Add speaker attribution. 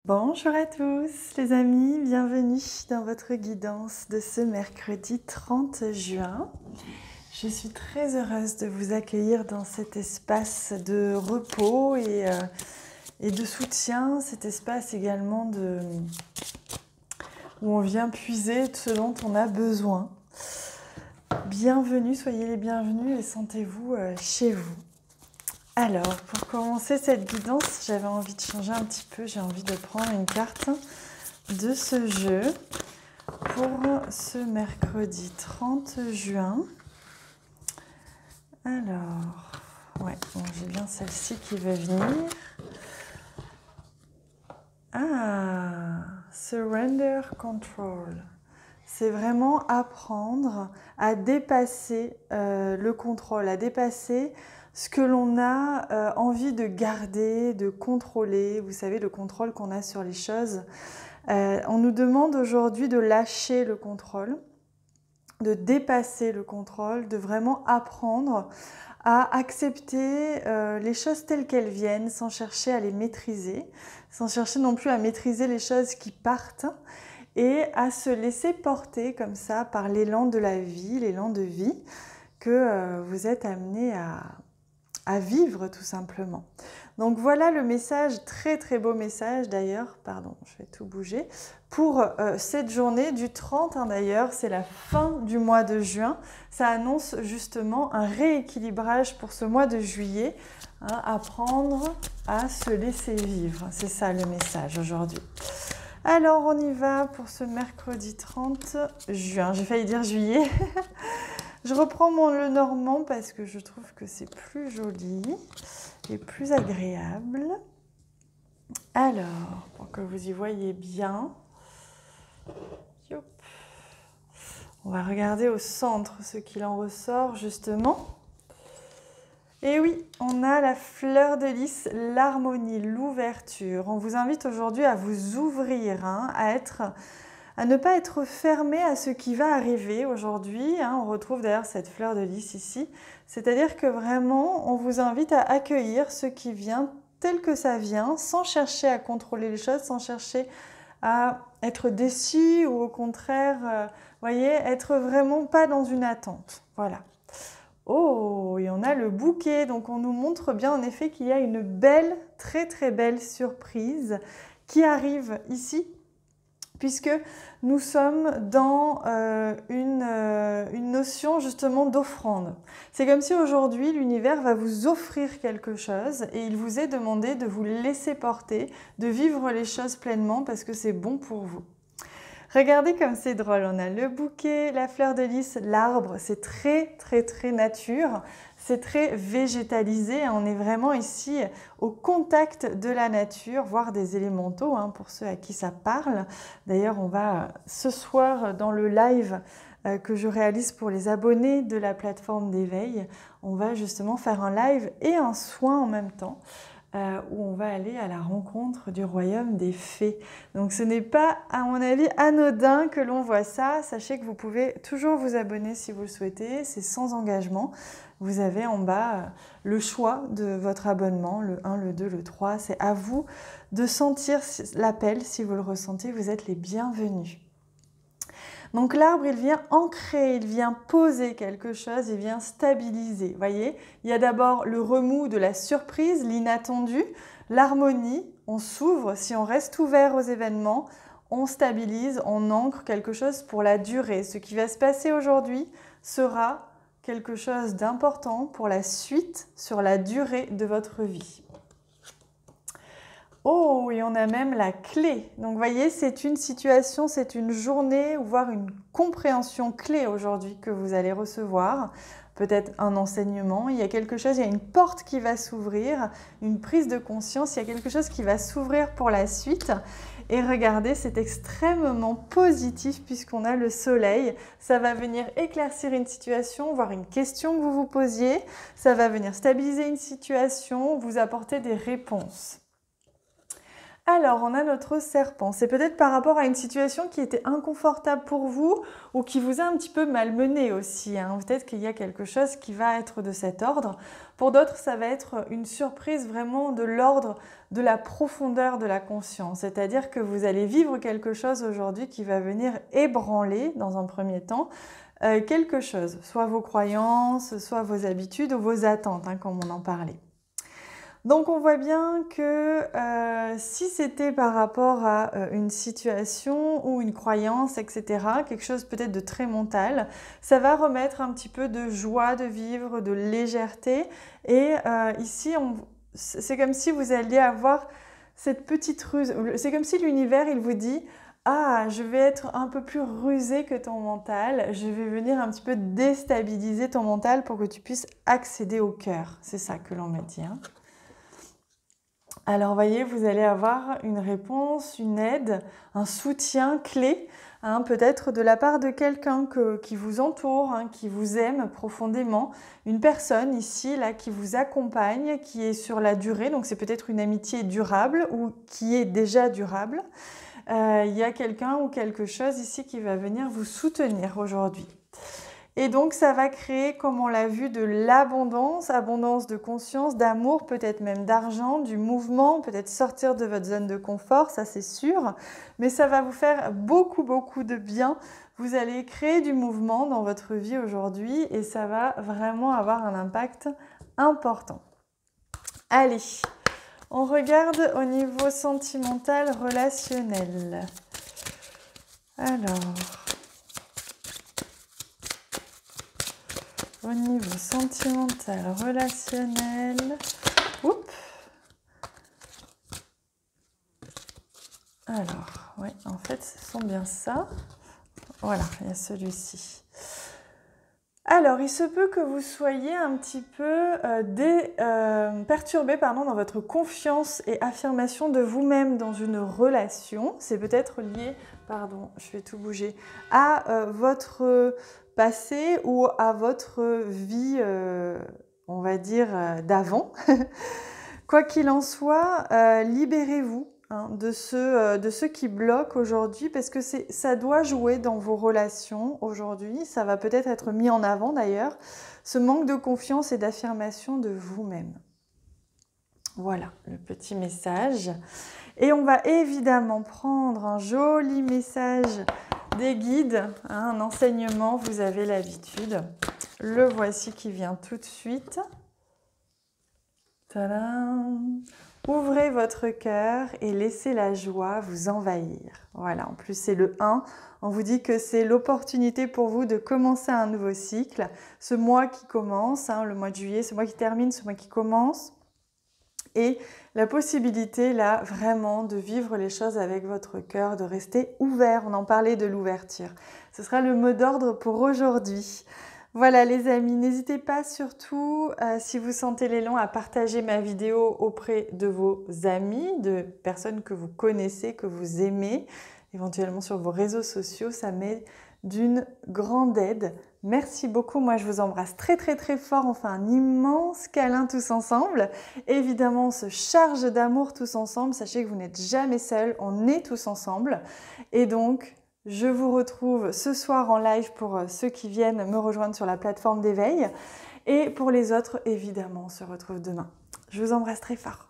Speaker 1: Bonjour à tous les amis, bienvenue dans votre guidance de ce mercredi 30 juin. Je suis très heureuse de vous accueillir dans cet espace de repos et de soutien, cet espace également où on vient puiser ce dont on a besoin. Bienvenue, soyez les bienvenus et sentez-vous chez vous. Alors, pour commencer cette guidance, j'avais envie de changer un petit peu. J'ai envie de prendre une carte de ce jeu pour ce mercredi 30 juin. Alors, ouais, bon, j'ai bien celle-ci qui va venir. Ah, Surrender Control. C'est vraiment apprendre à dépasser le contrôle, à dépasser ce que l'on a envie de garder, de contrôler. Vous savez, le contrôle qu'on a sur les choses. On nous demande aujourd'hui de lâcher le contrôle, de dépasser le contrôle, de vraiment apprendre à accepter les choses telles qu'elles viennent, sans chercher à les maîtriser, sans chercher non plus à maîtriser les choses qui partent, et à se laisser porter comme ça par l'élan de la vie, l'élan de vie que vous êtes amené à vivre tout simplement. Donc voilà le message, très très beau message d'ailleurs, pardon, je vais tout bouger, pour cette journée du 30 d'ailleurs, c'est la fin du mois de juin, ça annonce justement un rééquilibrage pour ce mois de juillet, apprendre à se laisser vivre, c'est ça le message aujourd'hui. Alors on y va pour ce mercredi 30 juin, j'ai failli dire juillet. Je reprends mon Lenormand parce que je trouve que c'est plus joli et plus agréable. Alors, pour que vous y voyez bien, on va regarder au centre ce qu'il en ressort justement. Et oui, on a la fleur de lys, l'harmonie, l'ouverture. On vous invite aujourd'hui à vous ouvrir, à ne pas être fermé à ce qui va arriver aujourd'hui. On retrouve d'ailleurs cette fleur de lys ici. C'est-à-dire que vraiment, on vous invite à accueillir ce qui vient tel que ça vient, sans chercher à contrôler les choses, sans chercher à être déçu ou au contraire, voyez, être vraiment pas dans une attente. Voilà. Oh, et on a le bouquet. Donc on nous montre bien en effet qu'il y a une belle, très très belle surprise qui arrive ici, puisque nous sommes dans une notion justement d'offrande. C'est comme si aujourd'hui l'univers va vous offrir quelque chose et il vous est demandé de vous laisser porter, de vivre les choses pleinement parce que c'est bon pour vous. Regardez comme c'est drôle, on a le bouquet, la fleur de lys, l'arbre, c'est très très très nature, c'est très végétalisé, on est vraiment ici au contact de la nature, voire des élémentaux, pour ceux à qui ça parle. D'ailleurs, on va ce soir dans le live que je réalise pour les abonnés de la plateforme d'éveil, on va justement faire un live et un soin en même temps. Où on va aller à la rencontre du royaume des fées. Donc ce n'est pas, à mon avis, anodin que l'on voit ça. Sachez que vous pouvez toujours vous abonner si vous le souhaitez, c'est sans engagement. Vous avez en bas le choix de votre abonnement, le 1, le 2, le 3. C'est à vous de sentir l'appel. Si vous le ressentez, vous êtes les bienvenus. Donc l'arbre, il vient ancrer, il vient poser quelque chose, il vient stabiliser. Voyez, il y a d'abord le remous de la surprise, l'inattendu, l'harmonie, on s'ouvre, si on reste ouvert aux événements, on stabilise, on ancre quelque chose pour la durée. Ce qui va se passer aujourd'hui sera quelque chose d'important pour la suite, sur la durée de votre vie. Oh, et on a même la clé. Donc, vous voyez, c'est une situation, c'est une journée, voire une compréhension clé aujourd'hui que vous allez recevoir. Peut-être un enseignement, il y a quelque chose, il y a une porte qui va s'ouvrir, une prise de conscience, il y a quelque chose qui va s'ouvrir pour la suite. Et regardez, c'est extrêmement positif puisqu'on a le soleil. Ça va venir éclaircir une situation, voire une question que vous vous posiez. Ça va venir stabiliser une situation, vous apporter des réponses. Alors, on a notre serpent. C'est peut-être par rapport à une situation qui était inconfortable pour vous ou qui vous a un petit peu malmené aussi, hein. Peut-être qu'il y a quelque chose qui va être de cet ordre. Pour d'autres, ça va être une surprise vraiment de l'ordre de la profondeur de la conscience. C'est-à-dire que vous allez vivre quelque chose aujourd'hui qui va venir ébranler, dans un premier temps, quelque chose. Soit vos croyances, soit vos habitudes ou vos attentes, hein, comme on en parlait. Donc on voit bien que si c'était par rapport à une situation ou une croyance, etc., quelque chose peut-être de très mental, ça va remettre un petit peu de joie de vivre, de légèreté. Et ici, c'est comme si vous alliez avoir cette petite ruse. C'est comme si l'univers, il vous dit « Ah, je vais être un peu plus rusé que ton mental, je vais venir un petit peu déstabiliser ton mental pour que tu puisses accéder au cœur. » C'est ça que l'on me dit, hein. Alors, voyez, vous allez avoir une réponse, une aide, un soutien clé, hein, peut-être de la part de quelqu'un qui vous entoure, hein, qui vous aime profondément. Une personne ici, là, qui vous accompagne, qui est sur la durée. Donc, c'est peut-être une amitié durable ou qui est déjà durable. Il y a quelqu'un ou quelque chose ici qui va venir vous soutenir aujourd'hui. Et donc, ça va créer, comme on l'a vu, de l'abondance, abondance de conscience, d'amour, peut-être même d'argent, du mouvement, peut-être sortir de votre zone de confort, ça c'est sûr. Mais ça va vous faire beaucoup, beaucoup de bien. Vous allez créer du mouvement dans votre vie aujourd'hui et ça va vraiment avoir un impact important. Allez, on regarde au niveau sentimental, relationnel. Alors... Au niveau sentimental, relationnel, oups. Alors, oui, en fait, ce sont bien ça. Voilà, il y a celui-ci. Alors, il se peut que vous soyez un petit peu perturbé dans votre confiance et affirmation de vous-même dans une relation. C'est peut-être lié, pardon, je vais tout bouger, à votre passé ou à votre vie, on va dire, d'avant. Quoi qu'il en soit, libérez-vous, hein, de ce qui bloque aujourd'hui parce que ça doit jouer dans vos relations aujourd'hui. Ça va peut-être être mis en avant d'ailleurs, ce manque de confiance et d'affirmation de vous-même. Voilà le petit message. Et on va évidemment prendre un joli message des guides, hein, un enseignement, vous avez l'habitude. Le voici qui vient tout de suite. Tadam! Ouvrez votre cœur et laissez la joie vous envahir. Voilà, en plus c'est le 1. On vous dit que c'est l'opportunité pour vous de commencer un nouveau cycle. Ce mois qui commence, hein, le mois de juillet, ce mois qui termine, ce mois qui commence. Et la possibilité là vraiment de vivre les choses avec votre cœur, de rester ouvert. On en parlait de l'ouverture. Ce sera le mot d'ordre pour aujourd'hui. Voilà les amis, n'hésitez pas surtout, si vous sentez l'élan, à partager ma vidéo auprès de vos amis, de personnes que vous connaissez, que vous aimez, éventuellement sur vos réseaux sociaux, ça m'est d'une grande aide. Merci beaucoup, moi je vous embrasse très très très fort, on fait un immense câlin tous ensemble. Évidemment, on se charge d'amour tous ensemble, sachez que vous n'êtes jamais seuls, on est tous ensemble. Et donc, je vous retrouve ce soir en live pour ceux qui viennent me rejoindre sur la plateforme d'éveil. Et pour les autres, évidemment, on se retrouve demain. Je vous embrasse très fort.